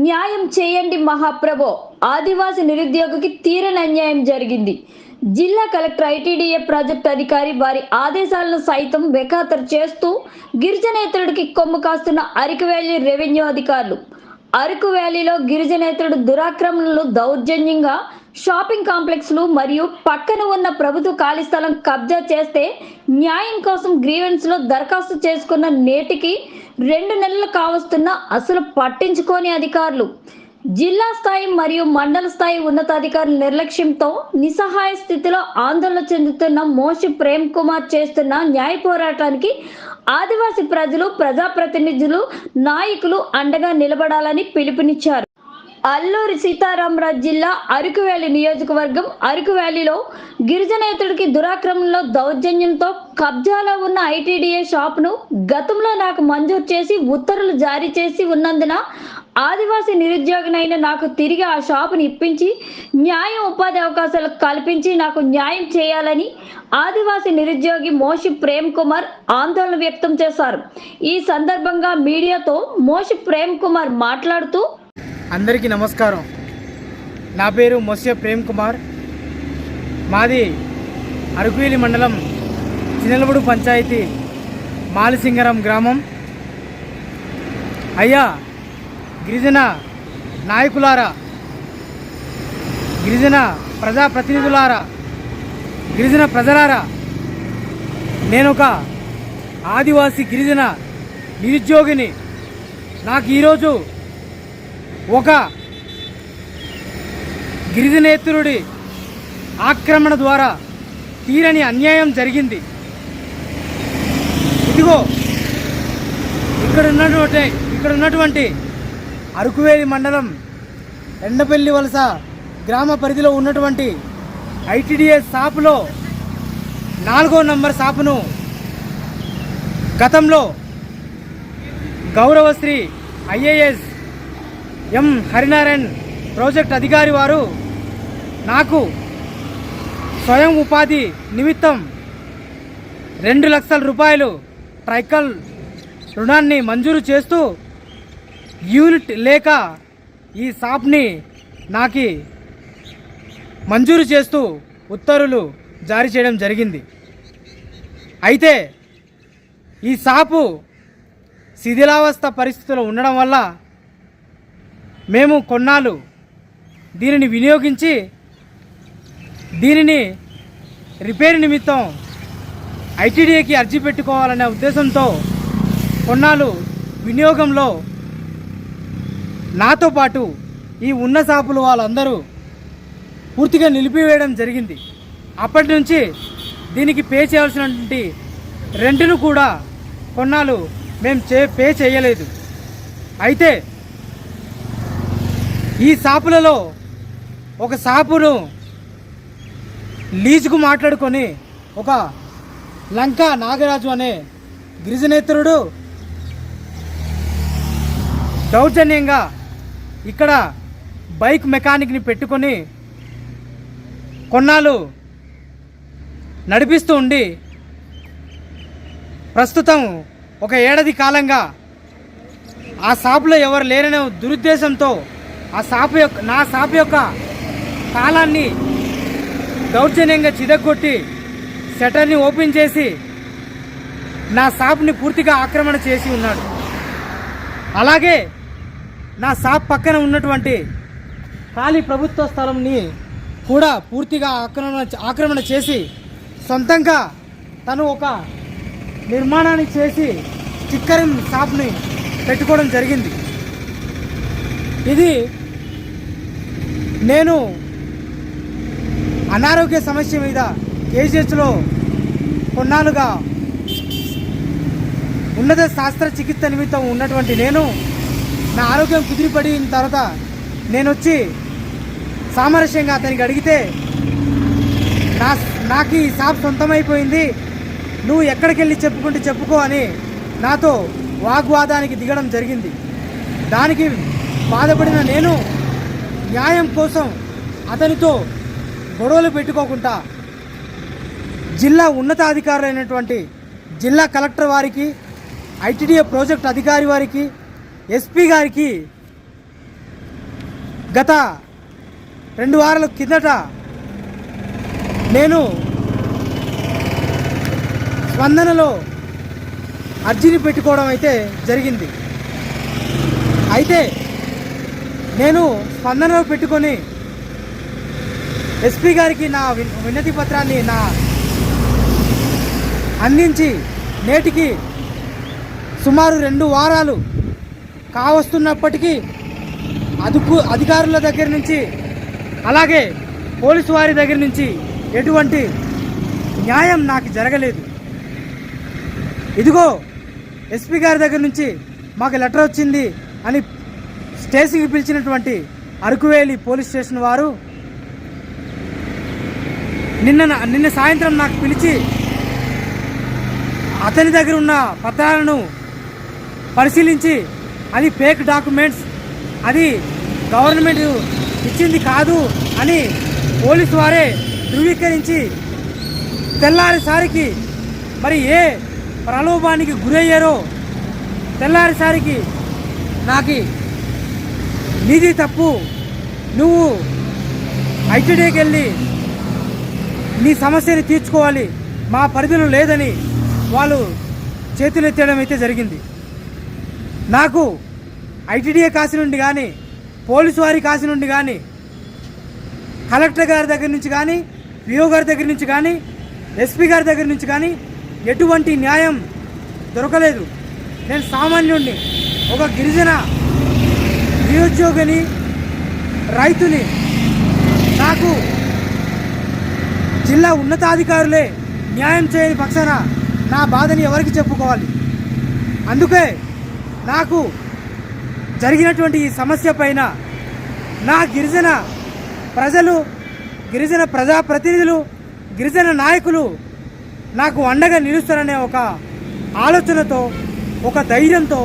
న్యాయం చేయండి మహాప్రభో. ఆదివాసి నిరుద్యోగికి తీరని అన్యాయం జరిగింది. జిల్లా కలెక్టర్ ఐటీడీఏ ప్రాజెక్టు అధికారి వారి ఆదేశాలను సైతం బేఖాతరు చేస్తూ గిరిజనేతరుడికి కొమ్ము కాస్తున్న అరకు వ్యాలీ రెవెన్యూ అధికారులు. అరకు వ్యాలీలో గిరిజనేతరుడు దురాక్రమణలు దౌర్జన్యంగా షాపింగ్ కాంప్లెక్స్లు మరియు పక్కన ఉన్న ప్రభుత్వ ఖాళీ స్థలం కబ్జా చేస్తే న్యాయం కోసం గ్రీవెన్స్లో దరఖాస్తు చేసుకున్న నేటికి 2 నెలలు కావస్తున్నా అసలు పట్టించుకోని అధికారులు. జిల్లా స్థాయి మరియు మండల స్థాయి ఉన్నతాధికారుల నిర్లక్ష్యంతో నిస్సహాయ స్థితిలో ఆందోళన చెందుతున్న మోషి ప్రేమ్ కుమార్ చేస్తున్న న్యాయ పోరాటానికి ఆదివాసీ ప్రజలు, ప్రజాప్రతినిధులు, నాయకులు అండగా నిలబడాలని పిలుపునిచ్చారు. అల్లూరి సీతారామరాజు జిల్లా అరకు వ్యాలీ నియోజకవర్గం అరకు వ్యాలీలో గిరిజనేతరుడికి దురాక్రమణలో దౌర్జన్యంతో కబ్జాలో ఉన్న ఐటీడీఏ షాపును గతంలో నాకు మంజూరు చేసి ఉత్తర్వులు జారీ చేసి ఉన్నందున ఆదివాసీ నిరుద్యోగినైన నాకు తిరిగి ఆ షాపును ఇప్పించి న్యాయం, ఉపాధి అవకాశాలు కల్పించి నాకు న్యాయం చేయాలని ఆదివాసీ నిరుద్యోగి మోషి ప్రేమ్ కుమార్ ఆందోళన వ్యక్తం చేశారు. ఈ సందర్భంగా మీడియాతో మోషి ప్రేమ్ కుమార్ మాట్లాడుతూ, అందరికీ నమస్కారం. నా పేరు మోషి ప్రేమ్ కుమార్. మాది అరకువేలి మండలం చినలబుడు పంచాయతీ మాలిసింగరం గ్రామం. అయ్యా గిరిజన నాయకులారా, గిరిజన ప్రజాప్రతినిధులారా, గిరిజన ప్రజలారా, నేనొక ఆదివాసీ గిరిజన నిరుద్యోగిని. నాకు ఈరోజు ఒక గిరిజనేతరుడి ఆక్రమణ ద్వారా తీరని అన్యాయం జరిగింది. ఇదిగో ఇక్కడ ఉన్నటువంటి అరకువేలి మండలం ఎండపల్లి వలస గ్రామ పరిధిలో ఉన్నటువంటి ఐటీడీఏ షాపులో 4వ నంబర్ షాపును గతంలో గౌరవశ్రీ ఐఏఎస్ ఎం హరినారాయణ్ ప్రాజెక్ట్ అధికారి వారు నాకు స్వయం ఉపాధి నిమిత్తం 2 లక్షల రూపాయలు ట్రైకల్ రుణాన్ని మంజూరు చేస్తూ యూనిట్ లేక ఈ షాప్ని నాకు మంజూరు చేస్తూ ఉత్తర్వులు జారీ చేయడం జరిగింది. అయితే ఈ షాపు శిథిలావస్థ పరిస్థితుల్లో ఉండడం వల్ల మేము కొన్నాళ్ళు దీనిని వినియోగించి దీనిని రిపేర్ నిమిత్తం ఐటీడీఏకి అర్జీ పెట్టుకోవాలనే ఉద్దేశంతో కొన్నాళ్ళు వినియోగంలో నాతో పాటు ఈ ఉన్న షాపులు వాళ్ళందరూ పూర్తిగా నిలిపివేయడం జరిగింది. అప్పటి నుంచి దీనికి పే చేయాల్సినటువంటి రెంట్ను కూడా కొన్నాళ్ళు మేము పే చేయలేదు. అయితే ఈ షాపులలో ఒక షాపును లీజుకు మాట్లాడుకొని ఒక లంకా నాగరాజు అనే గిరిజనేతరుడు దౌర్జన్యంగా ఇక్కడ బైక్ మెకానిక్ని పెట్టుకొని కొన్నాళ్ళు నడిపిస్తూ ఉండి ప్రస్తుతం ఒక ఏడాది కాలంగా ఆ షాపులో ఎవరు లేరనే దురుద్దేశంతో నా షాపు యొక్క తాళాన్ని దౌర్జన్యంగా చిదగొట్టి షట్టర్ని ఓపెన్ చేసి నా షాప్ని పూర్తిగా ఆక్రమణ చేసి ఉన్నాడు. అలాగే నా షాప్ పక్కన ఉన్నటువంటి ఖాళీ ప్రభుత్వ స్థలంని కూడా పూర్తిగా ఆక్రమణ చేసి సొంతంగా తను ఒక నిర్మాణాన్ని చేసి స్టిక్కరింగ్ షాప్ని పెట్టుకోవడం జరిగింది. ఇది నేను అనారోగ్య సమస్య మీద కేజీహెచ్లో కొన్నాళ్ళుగా ఉన్నత శాస్త్ర చికిత్స నిమిత్తం ఉన్నటువంటి నేను నా ఆరోగ్యం కుదిరిపడిన తర్వాత నేను వచ్చి సామరస్యంగా అతనికి అడిగితే నాకు ఈ షాప్ సొంతమైపోయింది, నువ్వు ఎక్కడికి వెళ్ళి చెప్పుకుంటే చెప్పుకో అని నాతో వాగ్వాదానికి దిగడం జరిగింది. దానికి బాధపడిన నేను న్యాయం కోసం అతనితో గొడవలు పెట్టుకోకుండా జిల్లా ఉన్నతాధికారులైనటువంటి జిల్లా కలెక్టర్ వారికి, ఐటీడీఏ ప్రాజెక్ట్ అధికారి వారికి, ఎస్పీ గారికి గత 2 వారాల కిందట నేను స్పందనలో అర్జీని పెట్టుకోవడం అయితే జరిగింది. అయితే నేను స్పందనలో పెట్టుకొని ఎస్పీ గారికి నా వినతి పత్రాన్ని అందించి నేటికి సుమారు 2 వారాలు కావస్తున్నప్పటికీ అధికారుల దగ్గర నుంచి అలాగే పోలీసు వారి దగ్గర నుంచి ఎటువంటి న్యాయం నాకు జరగలేదు. ఇదిగో ఎస్పీ గారి దగ్గర నుంచి మాకు లెటర్ వచ్చింది అని స్టేషన్కి పిలిచినటువంటి అరకువేలి పోలీస్ స్టేషన్ వారు నిన్న సాయంత్రం నాకు పిలిచి అతని దగ్గర ఉన్న పత్రాలను పరిశీలించి అది ఫేక్ డాక్యుమెంట్స్, అది గవర్నమెంట్ ఇచ్చింది కాదు అని పోలీసు వారే ధృవీకరించి తెల్లారిసారికి మరి ఏ ప్రలోభానికి గురయ్యారో తెల్లారిసారికి నాకు నీది తప్పు, నువ్వు ఐటీడీకి వెళ్ళి నీ సమస్యని తీర్చుకోవాలి, మా పరిధిలో లేదని వాళ్ళు చేతులు ఎత్తడం అయితే జరిగింది. నాకు ఐటీడీఏ కాసి నుండి కానీ పోలీసు వారి కాసి నుండి కానీ కలెక్టర్ గారి దగ్గర నుంచి కానీ విఓ గారి దగ్గర నుంచి కానీ ఎస్పీ గారి దగ్గర నుంచి కానీ ఎటువంటి న్యాయం దొరకలేదు. నేను సామాన్యుడిని, ఒక గిరిజన నిరుద్యోగిని, రైతుని. నాకు జిల్లా ఉన్నతాధికారులే న్యాయం చేయని పక్షాన నా బాధని ఎవరికి చెప్పుకోవాలి? అందుకే నాకు జరిగినటువంటి ఈ సమస్య పైన నా గిరిజన ప్రజలు, గిరిజన ప్రజాప్రతినిధులు, గిరిజన నాయకులు నాకు అండగా నిలుస్తారనే ఒక ఆలోచనతో, ఒక ధైర్యంతో,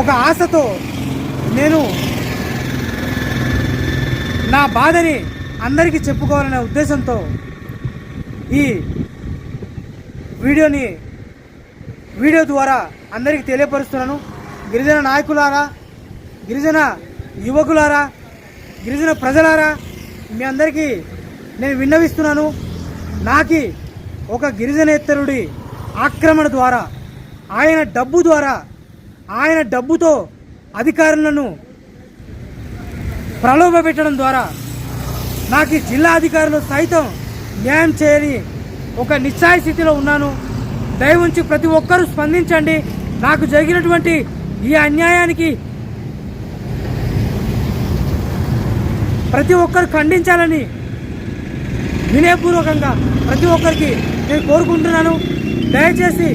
ఒక ఆశతో నేను నా బాధని అందరికీ చెప్పుకోవాలనే ఉద్దేశంతో ఈ వీడియో ద్వారా అందరికీ తెలియపరుస్తున్నాను. గిరిజన నాయకులారా, గిరిజన యువకులారా, గిరిజన ప్రజలారా, మీ అందరికీ నేను విన్నవిస్తున్నాను. నాకి ఒక గిరిజనేతరుడి ఆక్రమణ ద్వారా, ఆయన డబ్బుతో అధికారులను ప్రలోభ పెట్టడం ద్వారా నాకు జిల్లా అధికారులు సైతం న్యాయం చేయని ఒక నిస్సహాయ స్థితిలో ఉన్నాను. దయవుంచి ప్రతి ఒక్కరూ స్పందించండి. నాకు జరిగినటువంటి ఈ అన్యాయానికి ప్రతి ఒక్కరు ఖండించాలని వినయపూర్వకంగా ప్రతి ఒక్కరికి నేను కోరుకుంటున్నాను. దయచేసి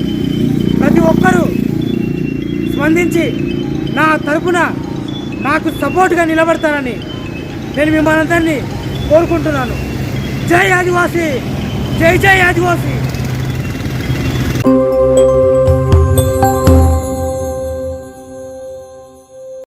ప్రతి ఒక్కరూ స్పందించి నా తరపున నాకు సపోర్ట్గా నిలబడతారని నేను మిమ్మల్ని అందరినీ కోరుకుంటున్నాను. జై ఆదివాసీ, జై జై ఆదివాసీ.